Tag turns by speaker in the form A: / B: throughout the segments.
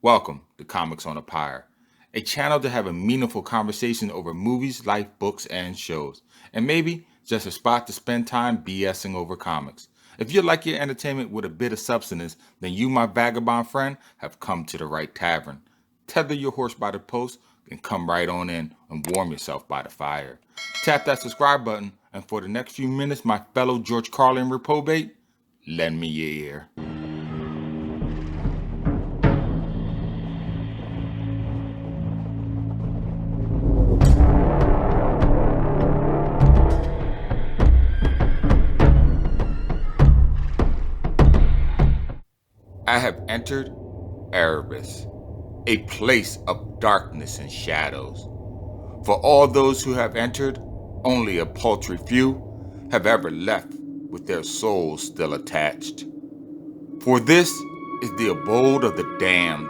A: Welcome to Comics on a Pyre, a channel to have a meaningful conversation over movies, life, books, and shows, and maybe just a spot to spend time BSing over comics. If you like your entertainment with a bit of substance, then you, my vagabond friend, have come to the right tavern. Tether your horse by the post and come right on in and warm yourself by the fire. Tap that subscribe button, and for the next few minutes, my fellow George Carlin reprobate, lend me your ear. I have entered Erebus, a place of darkness and shadows. For all those who have entered, only a paltry few have ever left with their souls still attached. For this is the abode of the damned.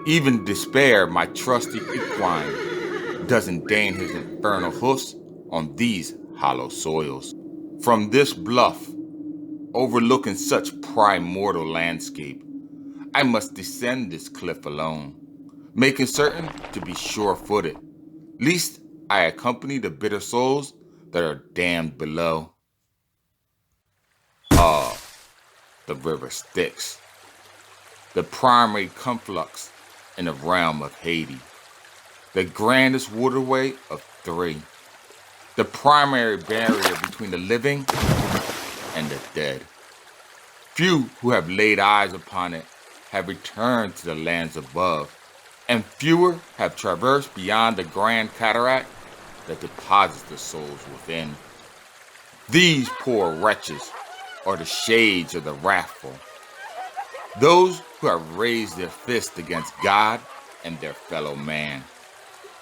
A: Even despair, my trusty equine, doesn't deign his infernal hoofs on these hollow soils. From this bluff, overlooking such primordial landscape, I must descend this cliff alone, making certain to be sure-footed, lest I accompany the bitter souls that are damned below. The river Styx, the primary conflux in the realm of Hades, the grandest waterway of three, the primary barrier between the living and the dead. Few who have laid eyes upon it have returned to the lands above, and fewer have traversed beyond the grand cataract that deposits the souls within. These poor wretches are the shades of the wrathful, those who have raised their fist against God and their fellow man.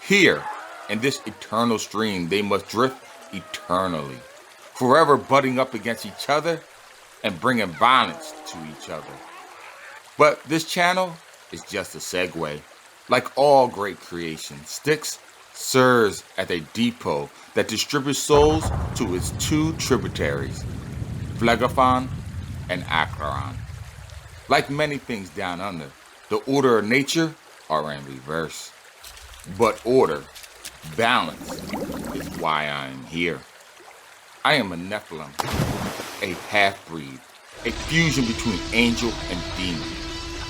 A: Here, in this eternal stream, they must drift eternally, forever butting up against each other and bringing violence to each other. But this channel is just a segue. Like all great creations, Styx serves as a depot that distributes souls to its two tributaries, Phlegethon and Acheron. Like many things down under, the order of nature are in reverse. But order, balance, is why I am here. I am a Nephilim, a half-breed, a fusion between angel and demon.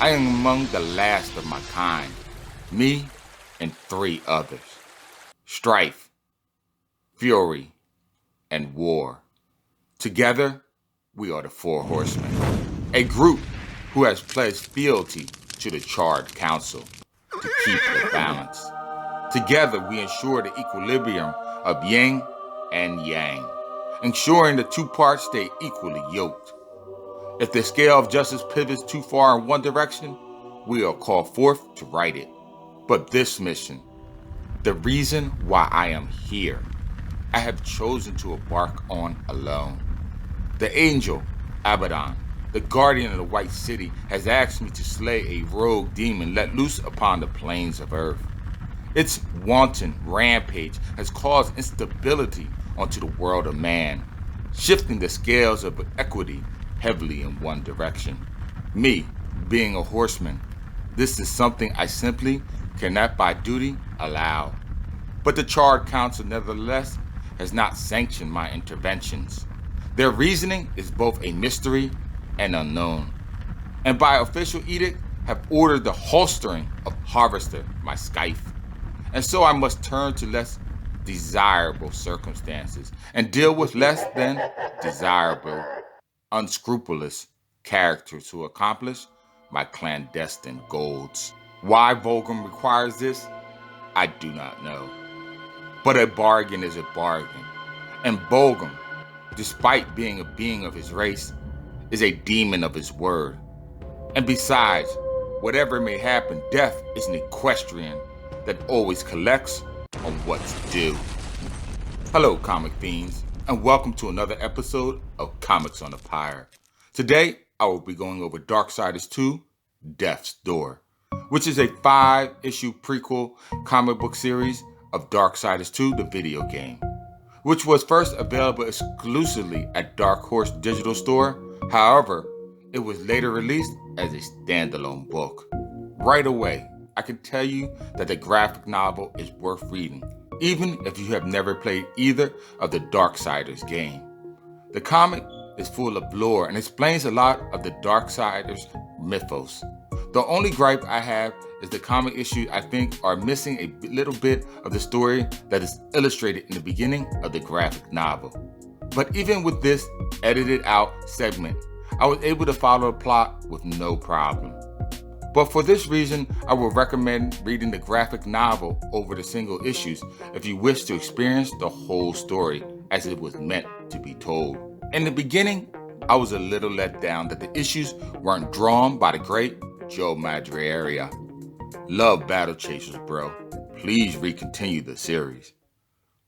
A: I am among the last of my kind, me and three others. Strife, fury, and war. Together, we are the Four Horsemen, a group who has pledged fealty to the Charred Council to keep the balance. Together, we ensure the equilibrium of yin and yang, ensuring the two parts stay equally yoked. If the scale of justice pivots too far in one direction, we are called forth to right it. But this mission, the reason why I am here, I have chosen to embark on alone. The angel, Abaddon, the guardian of the White City, has asked me to slay a rogue demon let loose upon the plains of Earth. Its wanton rampage has caused instability onto the world of man, shifting the scales of equity heavily in one direction. Me, being a horseman, this is something I simply cannot by duty allow. But the Charred Council nevertheless has not sanctioned my interventions. Their reasoning is both a mystery and unknown, and by official edict have ordered the holstering of Harvester, my scythe. And so I must turn to less desirable circumstances and deal with less than desirable, unscrupulous characters who accomplish my clandestine goals. Why Volgum requires this, I do not know. But a bargain is a bargain, and Volgum, despite being a being of his race, is a demon of his word. And besides, whatever may happen, death is an equestrian that always collects on what's due. Hello, comic fiends, and welcome to another episode of Comics on the Pyre. Today, I will be going over Darksiders II, Death's Door, which is a 5-issue prequel comic book series of Darksiders II, the video game, which was first available exclusively at Dark Horse Digital Store. However, it was later released as a standalone book. Right away, I can tell you that the graphic novel is worth reading, even if you have never played either of the Darksiders game. The comic is full of lore and explains a lot of the Darksiders mythos. The only gripe I have is the comic issues I think are missing a little bit of the story that is illustrated in the beginning of the graphic novel. But even with this edited out segment, I was able to follow the plot with no problem. But for this reason, I would recommend reading the graphic novel over the single issues if you wish to experience the whole story as it was meant to be told. In the beginning, I was a little let down that the issues weren't drawn by the great Joe Madureira. Love Battle Chasers, bro. Please recontinue the series.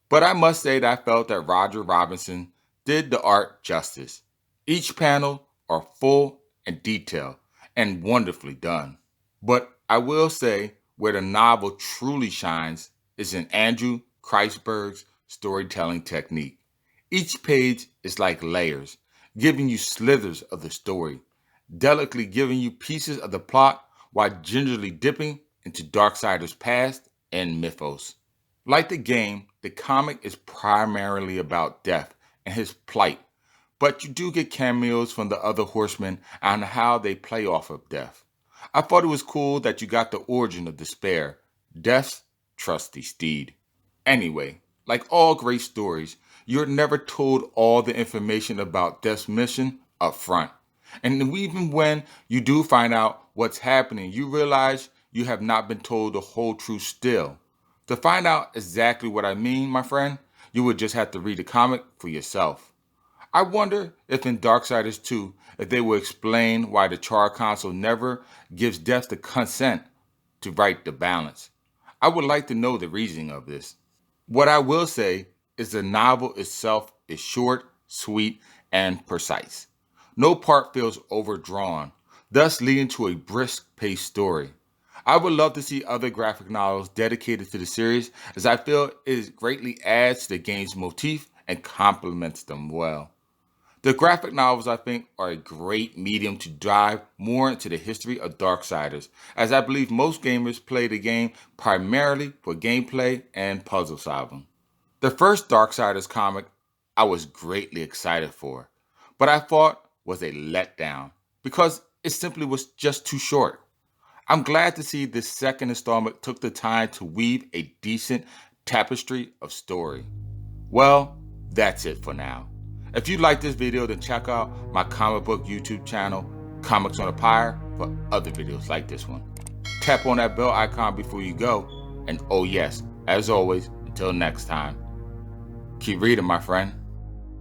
A: But I must say that I felt that Roger Robinson did the art justice. Each panel are full and detailed and wonderfully done. But I will say where the novel truly shines is in Andrew Kreisberg's storytelling technique. Each page is like layers, giving you slithers of the story, delicately giving you pieces of the plot while gingerly dipping into Darksiders' past and mythos. Like the game, the comic is primarily about Death and his plight, but you do get cameos from the other Horsemen on how they play off of Death. I thought it was cool that you got the origin of Despair, Death's trusty steed. Anyway, like all great stories, you're never told all the information about Death's mission up front. And even when you do find out what's happening, you realize you have not been told the whole truth still. To find out exactly what I mean, my friend, you would just have to read the comic for yourself. I wonder if in Darksiders II, if they will explain why the Char Council never gives Death the consent to write the balance. I would like to know the reasoning of this. What I will say is the novel itself is short, sweet, and precise. No part feels overdrawn, thus leading to a brisk-paced story. I would love to see other graphic novels dedicated to the series, as I feel it greatly adds to the game's motif and complements them well. The graphic novels, I think, are a great medium to dive more into the history of Darksiders, as I believe most gamers play the game primarily for gameplay and puzzle solving. The first Darksiders comic I was greatly excited for, but I thought was a letdown because it simply was just too short. I'm glad to see this second installment took the time to weave a decent tapestry of story. Well, that's it for now. If you like this video, then check out my comic book YouTube channel, Comics on a Pyre, for other videos like this one. Tap on that bell icon before you go, and oh yes, as always, until next time, keep reading, my friend.